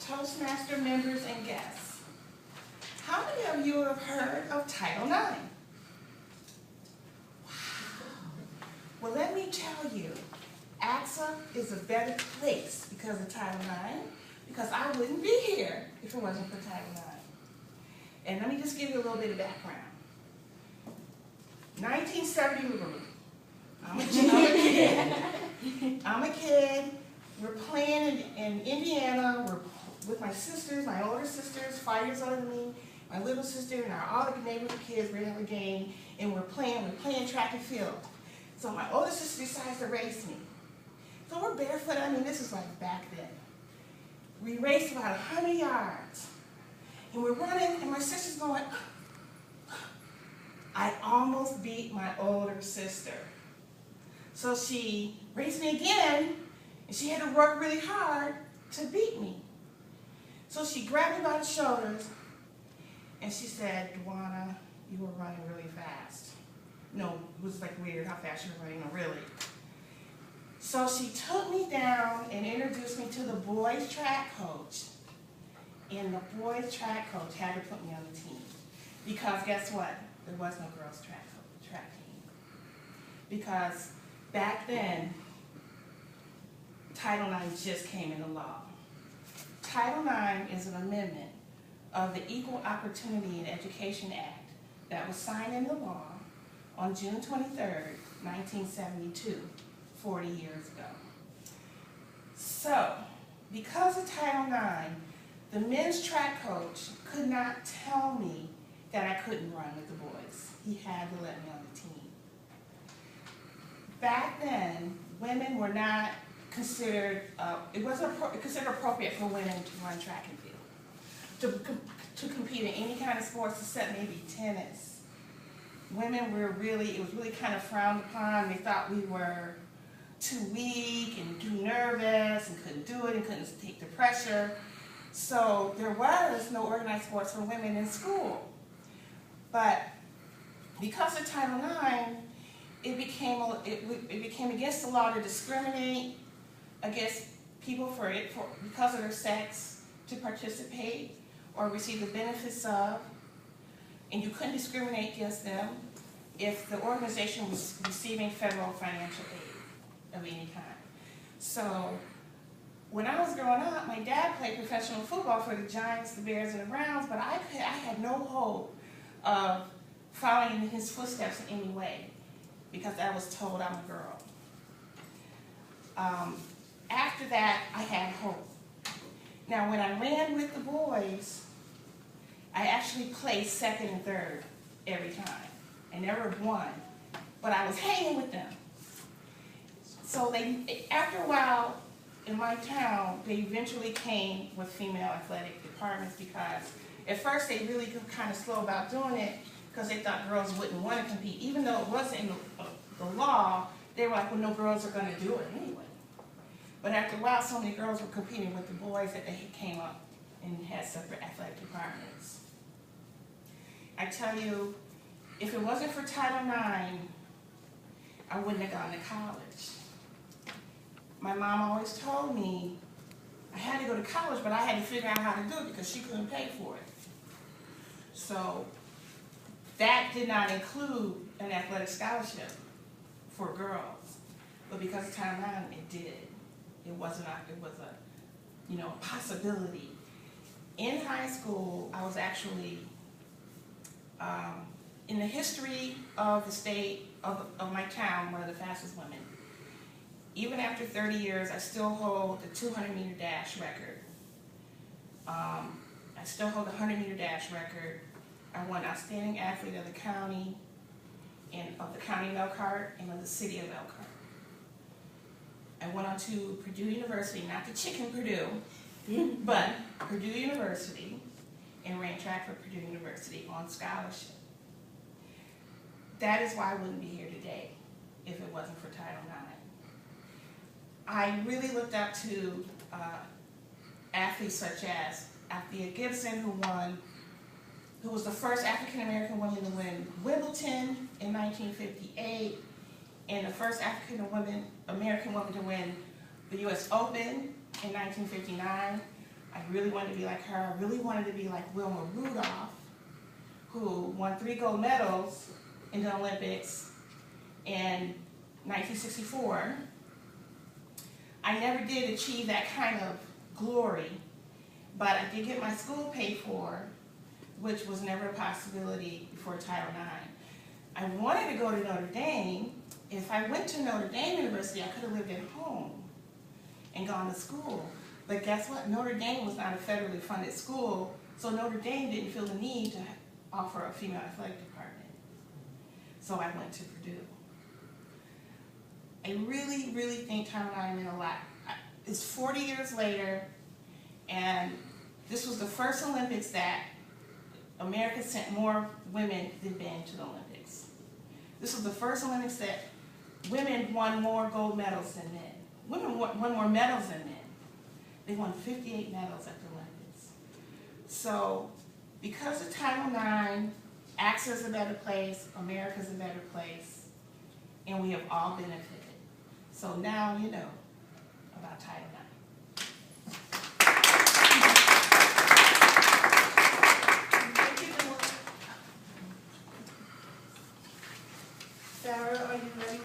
Toastmaster members and guests, how many of you have heard of Title IX? Wow. Well, let me tell you, AXA is a better place because of Title IX, because I wouldn't be here if it wasn't for Title IX. And let me just give you a little bit of background. 1970, I'm a kid. We're playing in Indiana. We're with my sisters, my older sisters, 5 years older than me, my little sister, and all the neighborhood kids. We're having a game, and we're playing track and field. So my older sister decides to race me. So we're barefoot. I mean, this is like back then. We raced about 100 yards, and we're running, and my sister's going. I almost beat my older sister. So she raced me again, and she had to work really hard to beat me. So she grabbed me by the shoulders, and she said, "Djuna, you were running really fast." No, it was like weird how fast you were running, no, really. So she took me down and introduced me to the boys' track coach. And the boys' track coach had to put me on the team. Because guess what? There was no girls' track team. Because back then, Title IX just came into law. Title IX is an amendment of the Equal Opportunity in Education Act that was signed into law on June 23rd, 1972, 40 years ago. So, because of Title IX, the men's track coach could not tell me that I couldn't run with the boys. He had to let me on the team. Back then, women were not considered, it wasn't considered appropriate for women to run track and field, to compete in any kind of sports except maybe tennis. Women were it was really kind of frowned upon. They thought we were too weak and too nervous and couldn't do it and couldn't take the pressure. So there was no organized sports for women in school. But because of Title IX, it became against the law to discriminate against people because of their sex to participate or receive the benefits of, and you couldn't discriminate against them if the organization was receiving federal financial aid of any kind. So when I was growing up, my dad played professional football for the Giants, the Bears, and the Browns, but I had no hope of following in his footsteps in any way because I was told I'm a girl. After that, I had hope. Now, when I ran with the boys, I actually placed second and third every time. I never won, but I was hanging with them. So after a while, in my town, they eventually came with female athletic departments because at first they really were kind of slow about doing it because they thought girls wouldn't want to compete. Even though it wasn't in the law, they were like, well, no girls are going to do it anyway. But after a while, so many girls were competing with the boys that they came up and had separate athletic departments. I tell you, if it wasn't for Title IX, I wouldn't have gone to college. My mom always told me I had to go to college, but I had to figure out how to do it because she couldn't pay for it. So that did not include an athletic scholarship for girls, but because of Title IX, it did. It was a possibility. In high school, I was actually in the history of the state of my town, one of the fastest women. Even after 30 years, I still hold the 200-meter dash record. I still hold the 100-meter dash record. I won Outstanding Athlete of the County, and of the County of Elkhart, and of the City of Elkhart. I went on to Purdue University, not the chicken Purdue, but Purdue University, and ran track for Purdue University on scholarship. That is why I wouldn't be here today if it wasn't for Title IX. I really looked up to athletes such as Althea Gibson, who was the first African-American woman to win Wimbledon in 1958, and the first African-American woman to win the U.S. Open in 1959. I really wanted to be like her. I really wanted to be like Wilma Rudolph, who won 3 gold medals in the Olympics in 1964. I never did achieve that kind of glory, but I did get my school paid for, which was never a possibility before Title IX. I wanted to go to Notre Dame. If I went to Notre Dame University, I could have lived at home and gone to school. But guess what? Notre Dame was not a federally funded school, so Notre Dame didn't feel the need to offer a female athletic department. So I went to Purdue. I really, really think Title IX meant a lot. It's 40 years later, and this was the first Olympics that America sent more women than men to the Olympics. This was the first Olympics that women won more gold medals than men. Women won more medals than men. They won 58 medals at the Olympics. So because of Title IX, AXA is a better place, America's a better place, and we have all benefited. So now you know about Title IX.